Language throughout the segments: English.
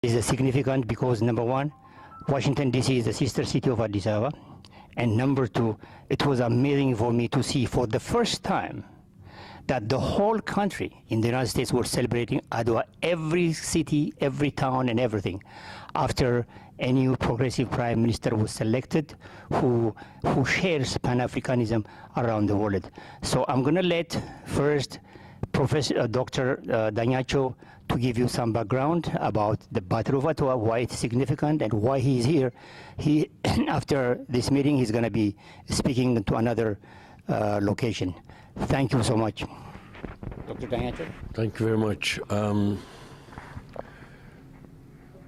Is significant because number one, Washington DC is the sister city of Addis Ababa, and number two, it was amazing for me to see for the first time that the whole country in the United States were celebrating ADWA, every city, every town, and everything, after a new progressive prime minister was selected who shares Pan-Africanism around the world. So I'm going to let first Professor Dr. Danyacho to give you some background about the Battle of ADWA, why it's significant, and why he's here. He, after this meeting, he's going to be speaking to another location. Thank you so much. Dr. Danyacho. Thank you very much.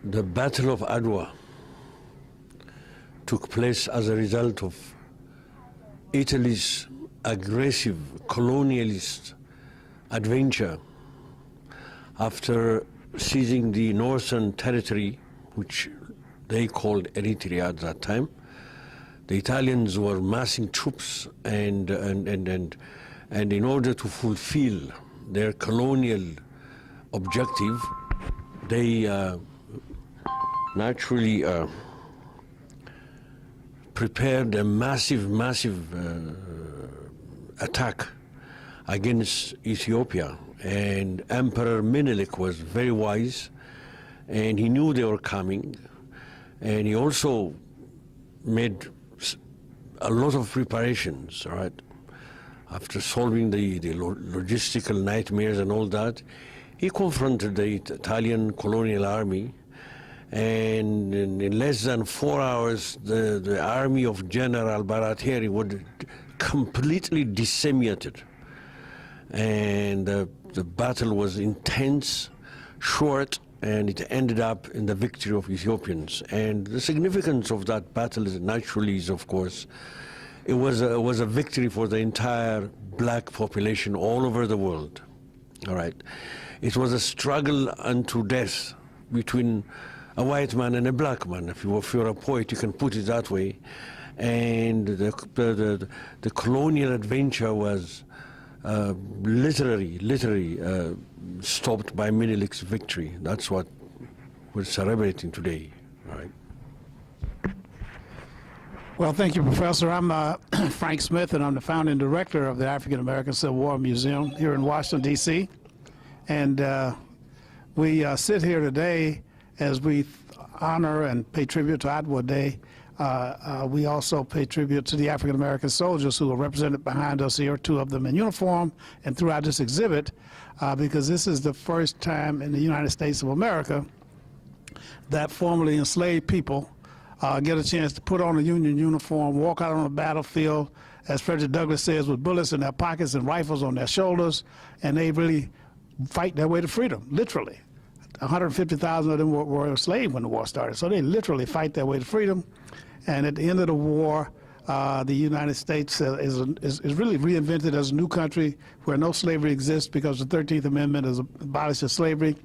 The Battle of ADWA took place as a result of Italy's aggressive colonialist adventure after seizing the northern territory, which they called Eritrea at that time. The Italians were massing troops, and in order to fulfill their colonial objective, they naturally prepared a massive attack against Ethiopia. And Emperor Menelik was very wise, and he knew they were coming, and he also made a lot of preparations, right? After solving the logistical nightmares and all that, he confronted the Italian colonial army, and in less than 4 hours, the army of General Baratieri was completely decimated. And the battle was intense, short, and it ended up in the victory of Ethiopians. And the significance of that battle is naturally, of course, it was a victory for the entire black population all over the world. All right, it was a struggle unto death between a white man and a black man. If you're a poet, you can put it that way. And the colonial adventure was literally stopped by Menelik's victory. That's what we're celebrating today, right? Well, thank you, Professor. I'm Frank Smith, and I'm the founding director of the African American Civil War Museum here in Washington, D.C. And we sit here today as we honor and pay tribute to ADWA Day. We also pay tribute to the African American soldiers who are represented behind us here, 2 of them in uniform, and throughout this exhibit, because this is the first time in the United States of America that formerly enslaved people get a chance to put on a Union uniform, walk out on the battlefield, as Frederick Douglass says, with bullets in their pockets and rifles on their shoulders, and they really fight their way to freedom, literally. 150,000 of them were enslaved when the war started, so they literally fight their way to freedom. And at the end of the war, the United States is really reinvented as a new country where no slavery exists because the 13th Amendment has abolished slavery,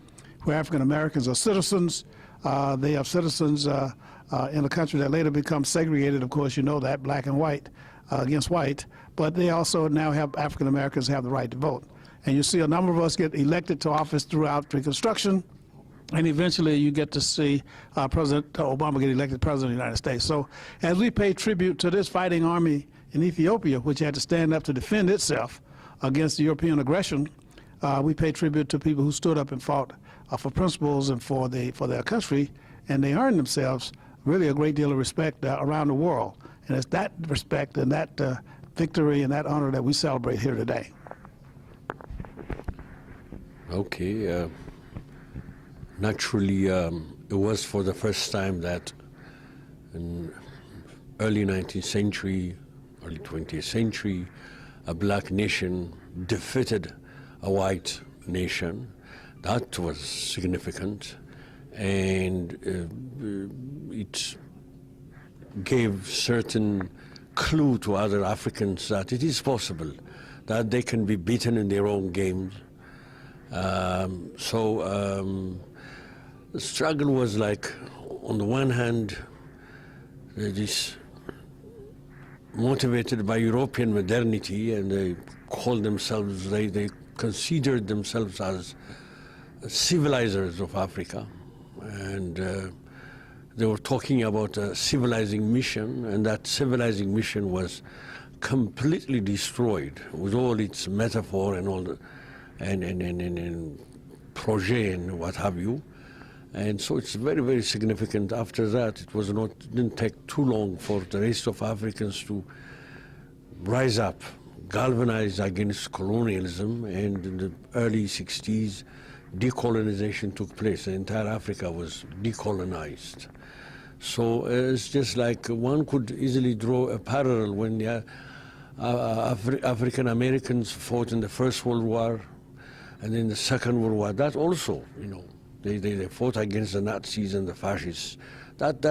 where African Americans are citizens. They are citizens in a country that later becomes segregated, of course, you know that, black and white against white. But they also now have African Americans have the right to vote. And you see a number of us get elected to office throughout Reconstruction. And eventually you get to see President Obama get elected president of the United States. So as we pay tribute to this fighting army in Ethiopia, which had to stand up to defend itself against the European aggression, we pay tribute to people who stood up and fought for principles and for their country, and they earned themselves really a great deal of respect around the world. And it's that respect and that victory and that honor that we celebrate here today. Okay. Naturally, it was for the first time that in early 19th century, early 20th century, a black nation defeated a white nation. That was significant, and it gave certain clue to other Africans that it is possible that they can be beaten in their own games. The struggle was like, on the one hand, this motivated by European modernity, and they called themselves, they considered themselves as civilizers of Africa. and they were talking about a civilizing mission, and that civilizing mission was completely destroyed with all its metaphor and all the and projet and what have you. And so it's very, very significant. After that, didn't take too long for the rest of Africans to rise up, galvanize against colonialism, and in the early 60s, decolonization took place. The entire Africa was decolonized. So it's just like one could easily draw a parallel when the African Americans fought in the First World War and in the Second World War. That also, they fought against the Nazis and the fascists. That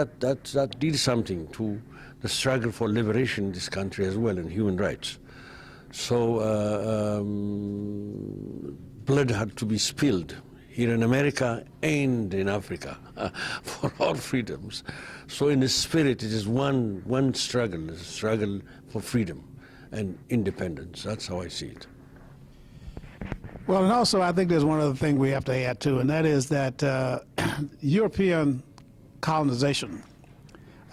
did something to the struggle for liberation in this country as well, and human rights. So blood had to be spilled here in America and in Africa for our freedoms. So in the spirit, it is one struggle, it's a struggle for freedom and independence. That's how I see it. Well, and also I think there's one other thing we have to add too, and that is that European colonization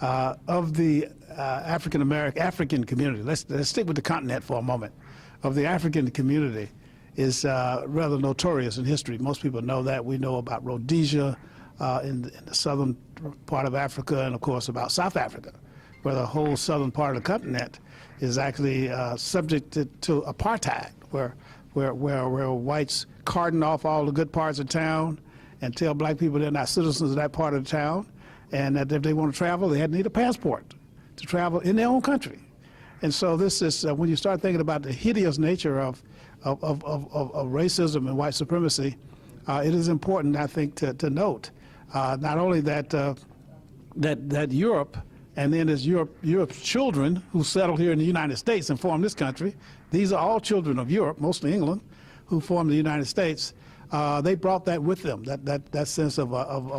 of the African community, let's stick with the continent for a moment, of the African community is rather notorious in history. Most people know that. We know about Rhodesia in the southern part of Africa, and of course about South Africa, where the whole southern part of the continent is actually subject to apartheid, where whites cordon off all the good parts of town and tell black people they're not citizens of that part of the town, and that if they want to travel, they need a passport to travel in their own country. And so this is, when you start thinking about the hideous nature of racism and white supremacy, it is important, I think, to note not only that Europe, and then there's Europe's children who settled here in the United States and formed this country. These are all children of Europe, mostly England, who formed the United States. They brought that with them, that sense of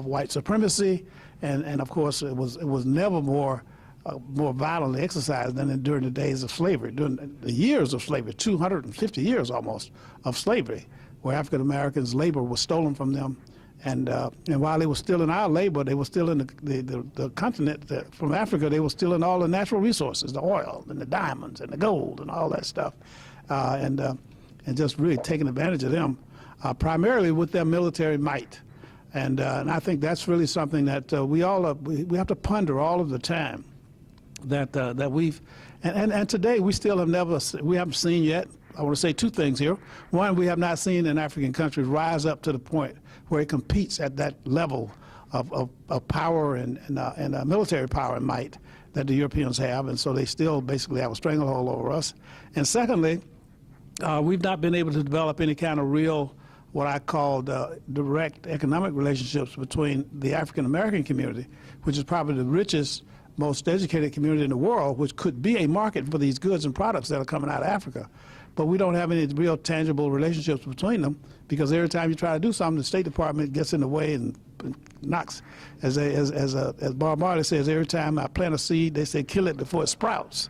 white supremacy, and of course it was never more violently exercised than during the days of slavery, during the years of slavery, 250 years almost of slavery, where African Americans' labor was stolen from them. And while they were still in our labor, they were still in the continent from Africa. They were still in all the natural resources, the oil and the diamonds and the gold and all that stuff, and just really taking advantage of them, primarily with their military might. And I think that's really something that we have to ponder all of the time. That we've and today we still haven't seen yet. I want to say two things here. One, we have not seen an African country rise up to the point where it competes at that level of power and military power and might that the Europeans have, and so they still basically have a stranglehold over us. And secondly, we've not been able to develop any kind of real, what I call direct economic relationships between the African American community, which is probably the richest, most educated community in the world, which could be a market for these goods and products that are coming out of Africa. But we don't have any real tangible relationships between them, because every time you try to do something, the State Department gets in the way and knocks. As Bob Marley says, every time I plant a seed, they say kill it before it sprouts.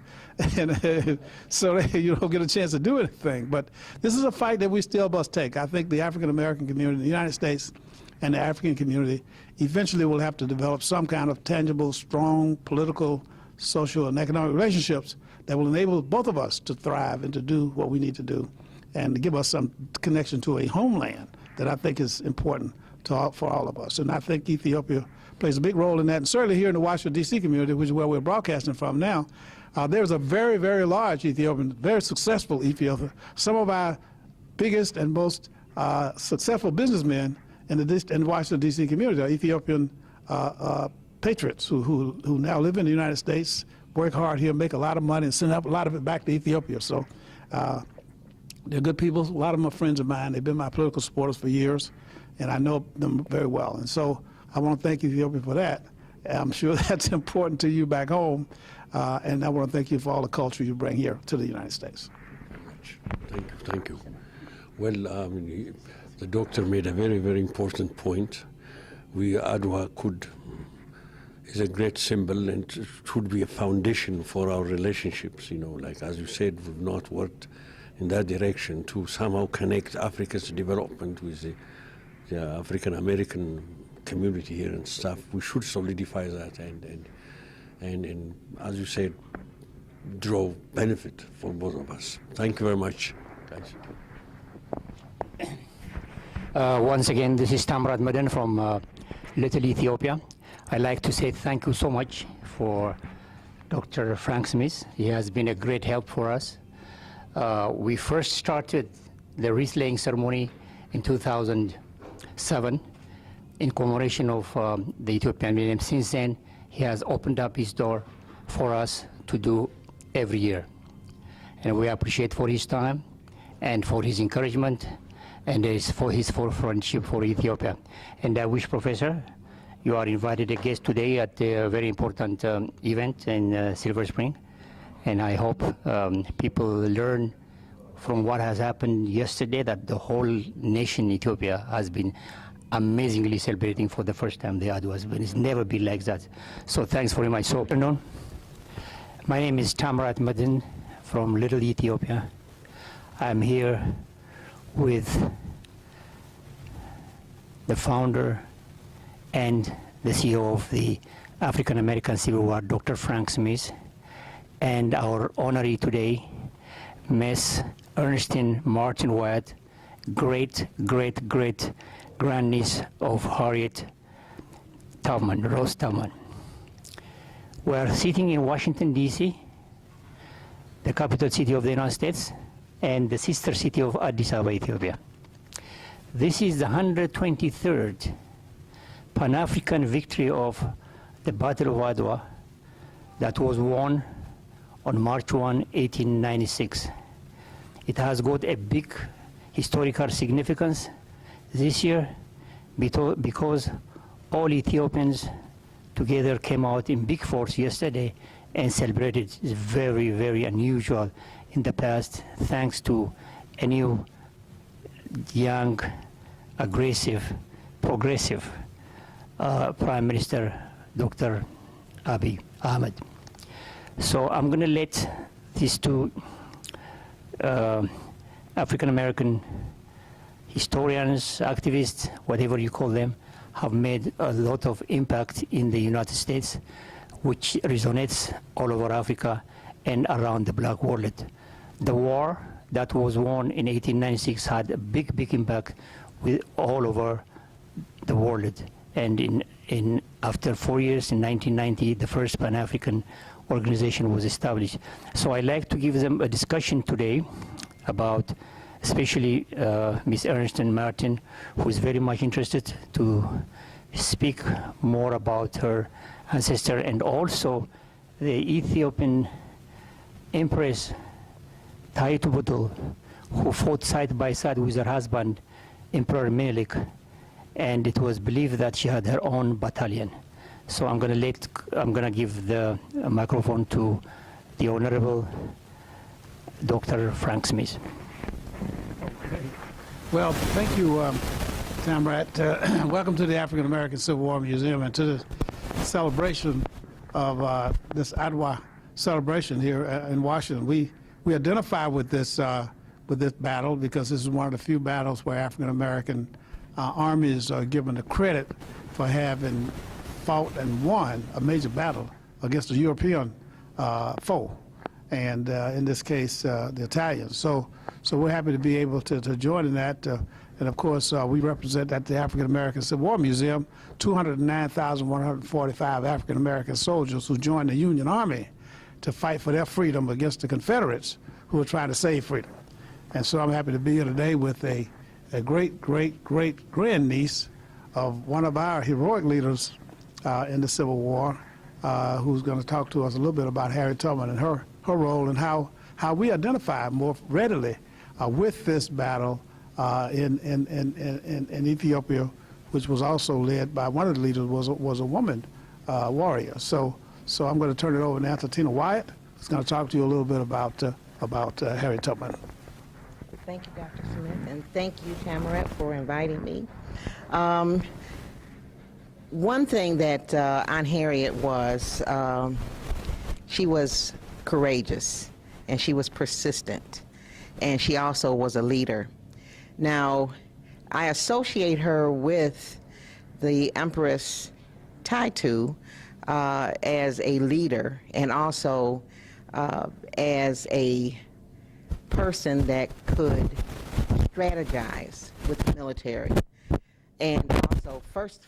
And so you don't get a chance to do anything. But this is a fight that we still must take. I think the African American community in the United States and the African community eventually will have to develop some kind of tangible, strong political, social, and economic relationships that will enable both of us to thrive and to do what we need to do, and to give us some connection to a homeland that I think is important for all of us. And I think Ethiopia plays a big role in that. And certainly here in the Washington, D.C. community, which is where we're broadcasting from now, there's a very, very large Ethiopian, very successful Ethiopia. Some of our biggest and most successful businessmen in the Washington, D.C. community are Ethiopian patriots who now live in the United States, work hard here, make a lot of money, and send up a lot of it back to Ethiopia. So they're good people. A lot of them are friends of mine. They've been my political supporters for years, and I know them very well. And so I want to thank Ethiopia for that. I'm sure that's important to you back home, and I want to thank you for all the culture you bring here to the United States. Thank you. Well, the doctor made a very, very important point. ADWA is a great symbol, and it should be a foundation for our relationships. Like as you said, we've not worked in that direction to somehow connect Africa's development with the African American community here and stuff. We should solidify that and as you said, draw benefit for both of us. Thank you very much, guys. Once again, this is Tamrat Madan from Little Ethiopia. I'd like to say thank you so much for Dr. Frank Smith. He has been a great help for us. We first started the wreath laying ceremony in 2007 in commemoration of the Ethiopian Millennium. Since then, he has opened up his door for us to do every year. And we appreciate for his time and for his encouragement and for his friendship for Ethiopia. And I wish, Professor, you are invited a guest today at a very important event in Silver Spring. And I hope people learn from what has happened yesterday, that the whole nation, Ethiopia, has been amazingly celebrating for the first time the ADWA. It's never been like that. So thanks very much. So, my name is Tamrat Madan from Little Ethiopia. I'm here with the founder and the CEO of the African American Civil War, Dr. Frank Smith, and our honoree today, Miss Ernestine Martin Wyatt, great grandniece of Harriet Tubman, Rose Tubman. We are sitting in Washington, D.C., the capital city of the United States, and the sister city of Addis Ababa, Ethiopia. This is the 123rd Pan-African victory of the Battle of ADWA that was won on March 1, 1896. It has got a big historical significance this year because all Ethiopians together came out in big force yesterday and celebrated. It's very unusual in the past, thanks to a new, young, aggressive, progressive Prime Minister, Dr. Abiy Ahmed. So I'm going to let these two African American historians, activists, whatever you call them, have made a lot of impact in the United States, which resonates all over Africa and around the black world. The war that was won in 1896 had a big impact with all over the world. And after 4 years, in 1990, the first Pan-African organization was established. So I'd like to give them a discussion today about, especially Ms. Ernestine Martin, who is very much interested to speak more about her ancestor, and also the Ethiopian Empress Taytu, who fought side by side with her husband, Emperor Menelik, and it was believed that she had her own battalion. So I'm going to give the microphone to the Honorable Dr. Frank Smith. Well, thank you, Tamrat. Welcome to the African American Civil War Museum and to the celebration of this ADWA celebration here in Washington. We identify with this battle because this is one of the few battles where African American armies are given the credit for having fought and won a major battle against a European foe, and in this case, the Italians. So we're happy to be able to join in that. And of course, we represent at the African American Civil War Museum 209,145 African American soldiers who joined the Union Army to fight for their freedom against the Confederates who were trying to save freedom. And so I'm happy to be here today with a great grandniece of one of our heroic leaders in the Civil War, who's going to talk to us a little bit about Harriet Tubman and her role and how we identify more readily with this battle in Ethiopia, which was also led by one of the leaders was a woman warrior. So I'm going to turn it over now to Tina Wyatt, who's going to talk to you a little bit about Harriet Tubman. Thank you, Dr. Smith, and thank you, Tamrat, for inviting me. One thing that Aunt Harriet was, she was courageous, and she was persistent, and she also was a leader. Now, I associate her with the Empress Taitu as a leader and also as a person that could strategize with the military. And also,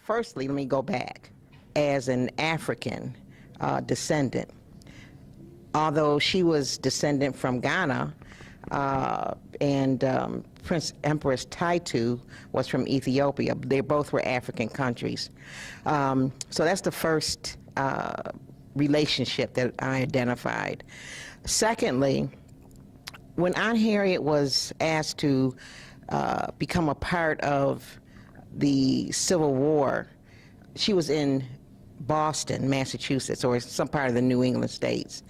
firstly, let me go back, as an African descendant. Although she was descendant from Ghana, and Empress Taitu was from Ethiopia. They both were African countries. So that's the first relationship that I identified. Secondly, when Aunt Harriet was asked to become a part of the Civil War, she was in Boston, Massachusetts, or some part of the New England states.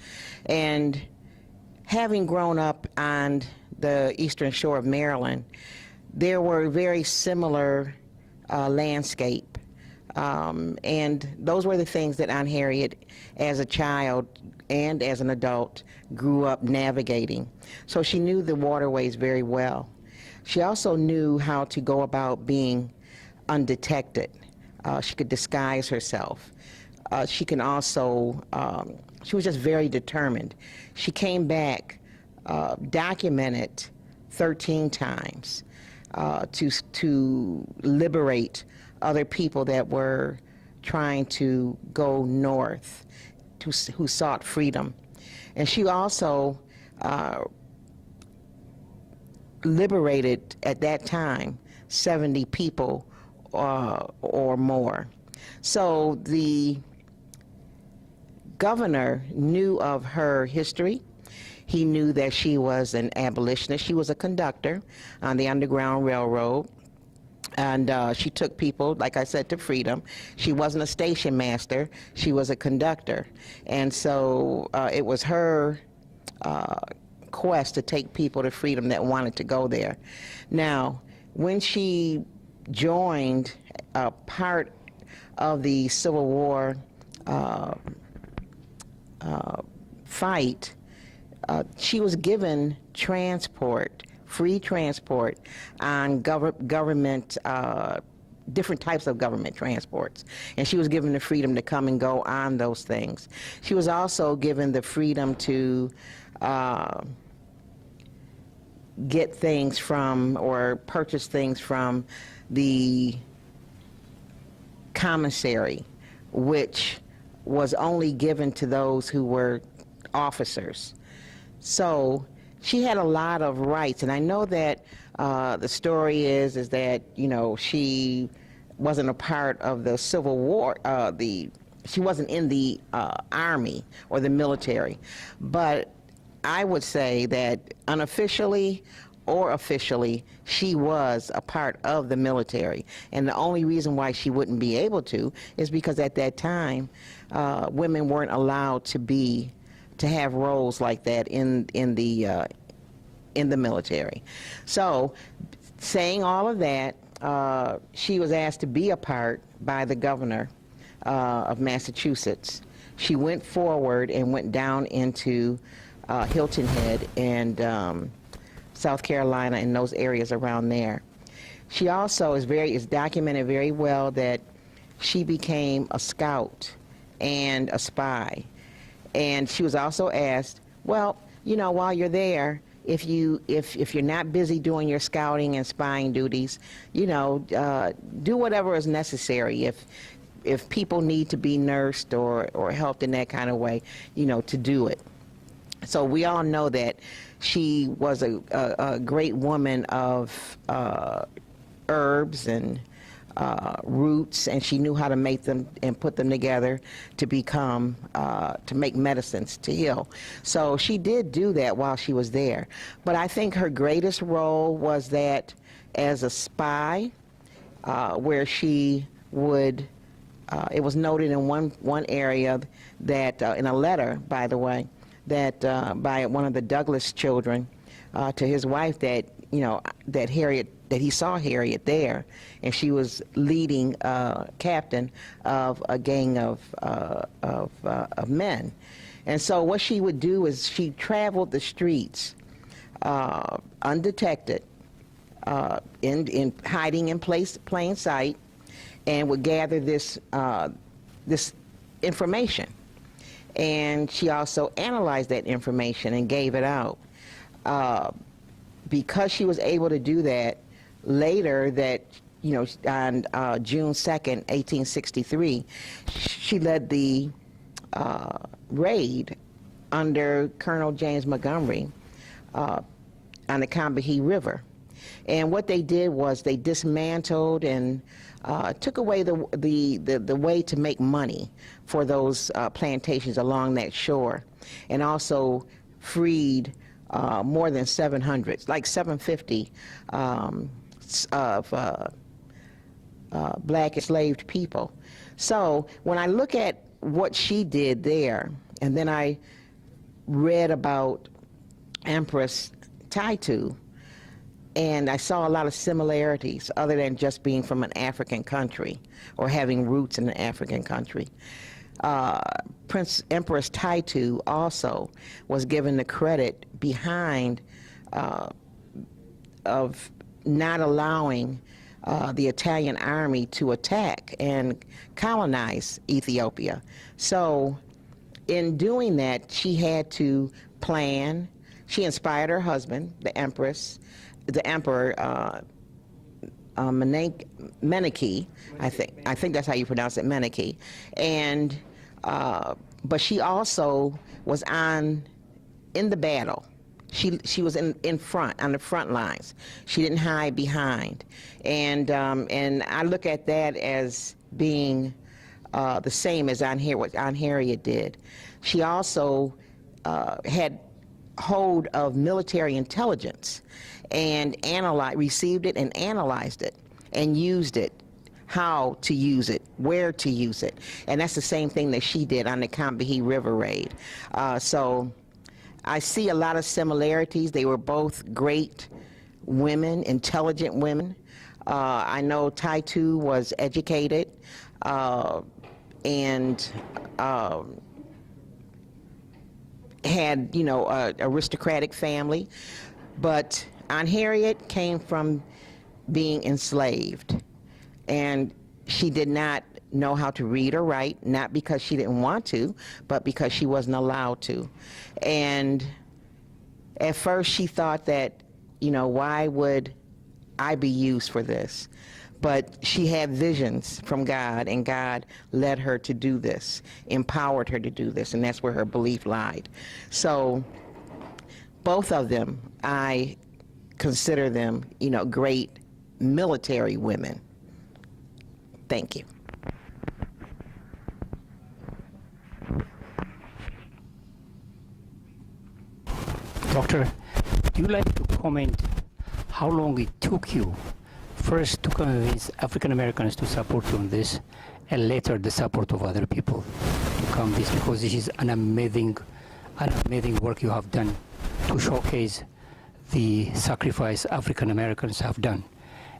And having grown up on the eastern shore of Maryland, there were very similar landscape. And those were the things that Aunt Harriet, as a child and as an adult, grew up navigating. So she knew the waterways very well. She also knew how to go about being undetected. She could disguise herself. She can also, she was just very determined. She came back, documented 13 times to liberate other people that were trying to go north, who sought freedom. And she also liberated, at that time, 70 people or more. So the governor knew of her history. He knew that she was an abolitionist. She was a conductor on the Underground Railroad. And she took people, like I said, to freedom. She wasn't a station master. She was a conductor. And so it was her quest to take people to freedom that wanted to go there. Now, when she joined part of the Civil War fight, she was given transport, free transport on government, different types of government transports. And she was given the freedom to come and go on those things. She was also given the freedom to get things from or purchase things from the commissary, which was only given to those who were officers. So she had a lot of rights, and I know that the story is that, you know, she wasn't a part of the Civil War, she wasn't in the Army or the military, but I would say that unofficially or officially, she was a part of the military. And the only reason why she wouldn't be able to is because at that time, women weren't allowed to have roles like that in the military. So, saying all of that, she was asked to be a part by the governor of Massachusetts. She went forward and went down into Hilton Head and South Carolina and those areas around there. She also is documented very well that she became a scout and a spy. And she was also asked, well, you know, while you're there, if you're not busy doing your scouting and spying duties, you know, do whatever is necessary. If people need to be nursed or helped in that kind of way, you know, to do it. So we all know that she was a great woman of herbs and roots, and she knew how to make them and put them together to become, to make medicines to heal. So she did do that while she was there. But I think her greatest role was that as a spy, where she would, it was noted in one area that, in a letter, by the way, that by one of the Douglas children to his wife, that, you know, that he saw Harriet there, and she was leading captain of a gang of men. And so what she would do is she traveled the streets undetected, in hiding in plain sight, and would gather this information. And she also analyzed that information and gave it out. Because she was able to do that, later that, you know, on June 2nd, 1863, she led the raid under Colonel James Montgomery on the Combahee River. And what they did was they dismantled and took away the way to make money for those plantations along that shore, and also freed more than 700, like 750 of black enslaved people. So when I look at what she did there, and then I read about Empress Taitu, and I saw a lot of similarities other than just being from an African country or having roots in an African country. Empress Taitu also was given the credit behind of not allowing the Italian army to attack and colonize Ethiopia. So in doing that, she had to plan. She inspired her husband, the emperor, Meneke, I think that's how you pronounce it, Meneke, and but she also was in the battle. She was in front, on the front lines. She didn't hide behind, and I look at that as being the same as what Aunt Harriet did. She also had hold of military intelligence and received it and analyzed it and used it, how to use it, where to use it. And that's the same thing that she did on the Combahee River raid. So I see a lot of similarities. They were both great women, intelligent women. I know Taitu was educated and had, you know, an aristocratic family, but Aunt Harriet came from being enslaved, and she did not know how to read or write, not because she didn't want to, but because she wasn't allowed to. And at first she thought that, you know, why would I be used for this? But she had visions from God, and God led her to do this, empowered her to do this, and that's where her belief lied. So both of them, I consider them, you know, great military women. Thank you. Doctor, would you like to comment how long it took you first to convince African Americans to support you on this, and later the support of other people to come this, because this is an amazing work you have done to showcase the sacrifice African Americans have done.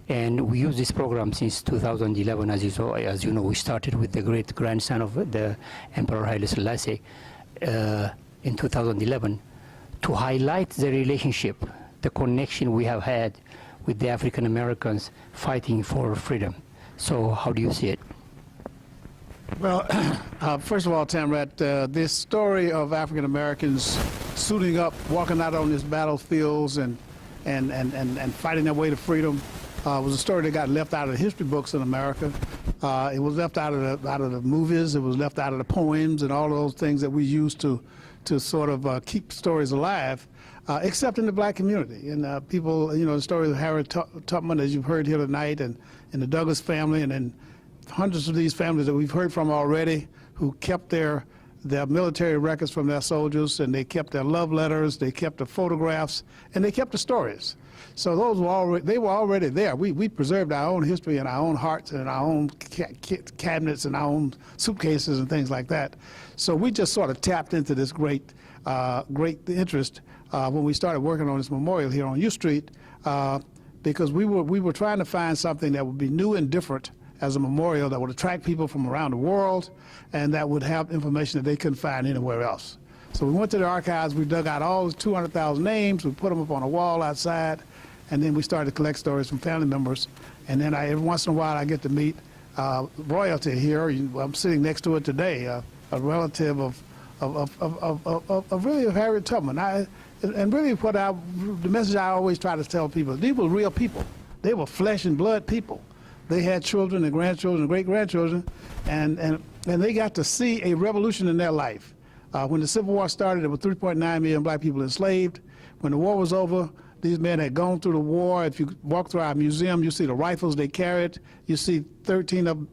And we use this program since 2011, as you know, we started with the great grandson of the Emperor Haile Selassie in 2011 to highlight the relationship, the connection we have had with the African Americans fighting for freedom. So how do you see it? Well, first of all, Tamrat, this story of African Americans suiting up, walking out on these battlefields and fighting their way to freedom was a story that got left out of the history books in America. It was left out of the movies. It was left out of the poems and all those things that we use to sort of keep stories alive, except in the black community. And people, you know, the story of Harriet Tubman, as you've heard here tonight, and the Douglas family, and then hundreds of these families that we've heard from already, who kept their military records from their soldiers, and they kept their love letters, they kept the photographs, and they kept the stories. So those were already there. We preserved our own history in our own hearts and our own cabinets and our own suitcases and things like that. So we just sort of tapped into this great interest when we started working on this memorial here on U Street, because we were trying to find something that would be new and different as a memorial that would attract people from around the world and that would have information that they couldn't find anywhere else. So we went to the archives, we dug out all 200,000 names, we put them up on a wall outside, and then we started to collect stories from family members. And then every once in a while I get to meet royalty here. I'm sitting next to it today, a relative of really of Harriet Tubman. And really the message I always try to tell people, these were real people. They were flesh and blood people. They had children and grandchildren and great-grandchildren, and they got to see a revolution in their life. When the Civil War started, there were 3.9 million black people enslaved. When the war was over, these men had gone through the war. If you walk through our museum, you see the rifles they carried. You see 13 of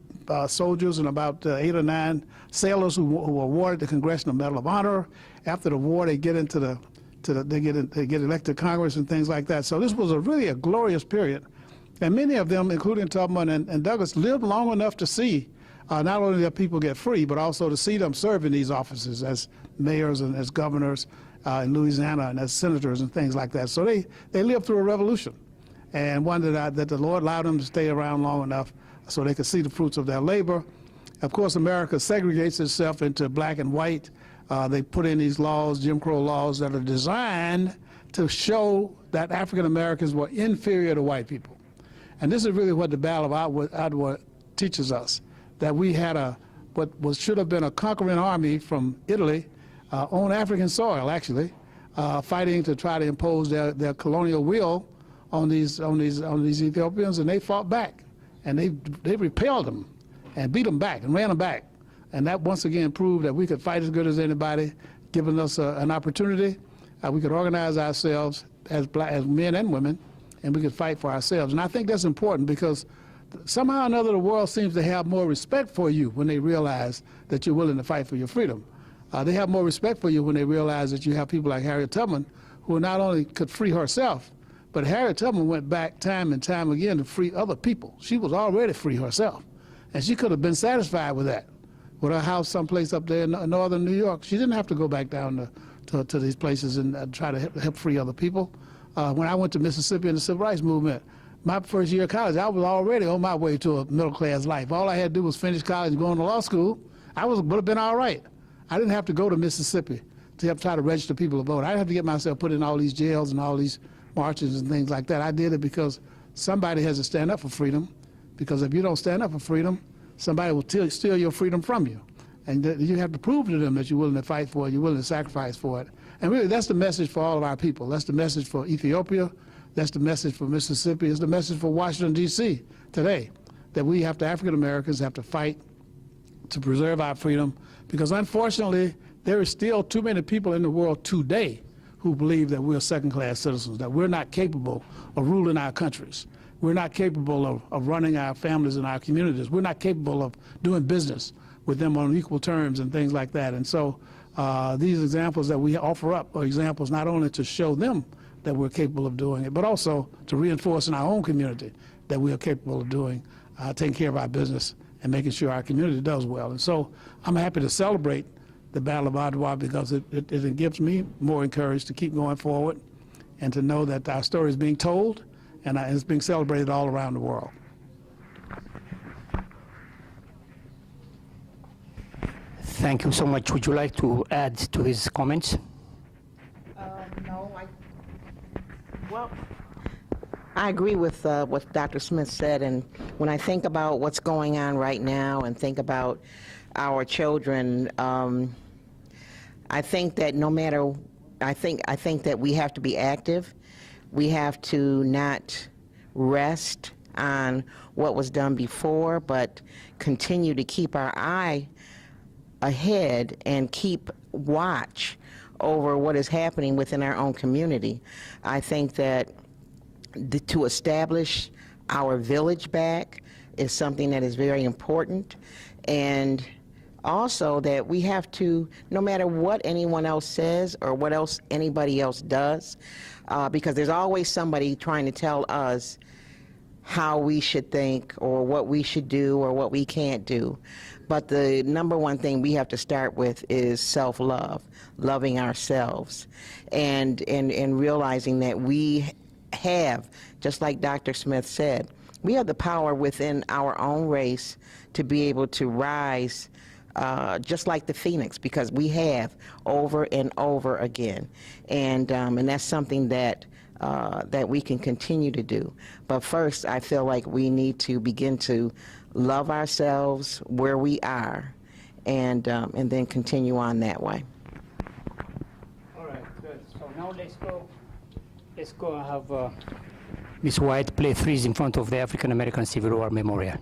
soldiers and about 8 or 9 sailors who were awarded the Congressional Medal of Honor. After the war, they get get elected to Congress and things like that. So this was really a glorious period. And many of them, including Tubman and Douglas, lived long enough to see not only that people get free, but also to see them serve in these offices as mayors and as governors in Louisiana and as senators and things like that. So they lived through a revolution, and one that the Lord allowed them to stay around long enough so they could see the fruits of their labor. Of course, America segregates itself into black and white. They put in these laws, Jim Crow laws, that are designed to show that African Americans were inferior to white people. And this is really what the Battle of ADWA teaches us, that we had what should have been a conquering army from Italy on African soil, actually, fighting to try to impose their colonial will on these Ethiopians, and they fought back, and they repelled them and beat them back and ran them back. And that once again proved that we could fight as good as anybody, giving us an opportunity. We could organize ourselves as men and women, and we could fight for ourselves. And I think that's important because somehow or another the world seems to have more respect for you when they realize that you're willing to fight for your freedom. They have more respect for you when they realize that you have people like Harriet Tubman, who not only could free herself, but Harriet Tubman went back time and time again to free other people. She was already free herself, and she could have been satisfied with that, with her house someplace up there in northern New York. She didn't have to go back down to these places and try to help free other people. When I went to Mississippi in the Civil Rights Movement, my first year of college, I was already on my way to a middle-class life. All I had to do was finish college and go into law school. I would have been all right. I didn't have to go to Mississippi to help try to register people to vote. I didn't have to get myself put in all these jails and all these marches and things like that. I did it because somebody has to stand up for freedom, because if you don't stand up for freedom, somebody will steal your freedom from you. And you have to prove to them that you're willing to fight for it, you're willing to sacrifice for it. And really, that's the message for all of our people. That's the message for Ethiopia. That's the message for Mississippi. It's the message for Washington, D.C. today, that we have to, African Americans have to fight to preserve our freedom, because unfortunately, there is still too many people in the world today who believe that we're second-class citizens, that we're not capable of ruling our countries. We're not capable of running our families and our communities. We're not capable of doing business with them on equal terms and things like that. And so these examples that we offer up are examples not only to show them that we're capable of doing it, but also to reinforce in our own community that we are capable of doing, taking care of our business and making sure our community does well. And so I'm happy to celebrate the Battle of ADWA because it gives me more encouragement to keep going forward and to know that our story is being told and it's being celebrated all around the world. Thank you so much. Would you like to add to his comments? No, I agree with what Dr. Smith said, and when I think about what's going on right now and think about our children, I think that no matter, I think that we have to be active. We have to not rest on what was done before, but continue to keep our eye ahead and keep watch over what is happening within our own community. I think that to establish our village back is something that is very important, and also that we have to, no matter what anyone else says or what else anybody else does, because there's always somebody trying to tell us how we should think or what we should do or what we can't do. But the number one thing we have to start with is self-love, loving ourselves, and realizing that we have, just like Dr. Smith said, we have the power within our own race to be able to rise just like the phoenix, because we have over and over again. And that's something that that we can continue to do. But first, I feel like we need to begin to love ourselves where we are, and then continue on that way. All right, good. So now let's go have Ms. White play threes in front of the African American Civil War Memorial.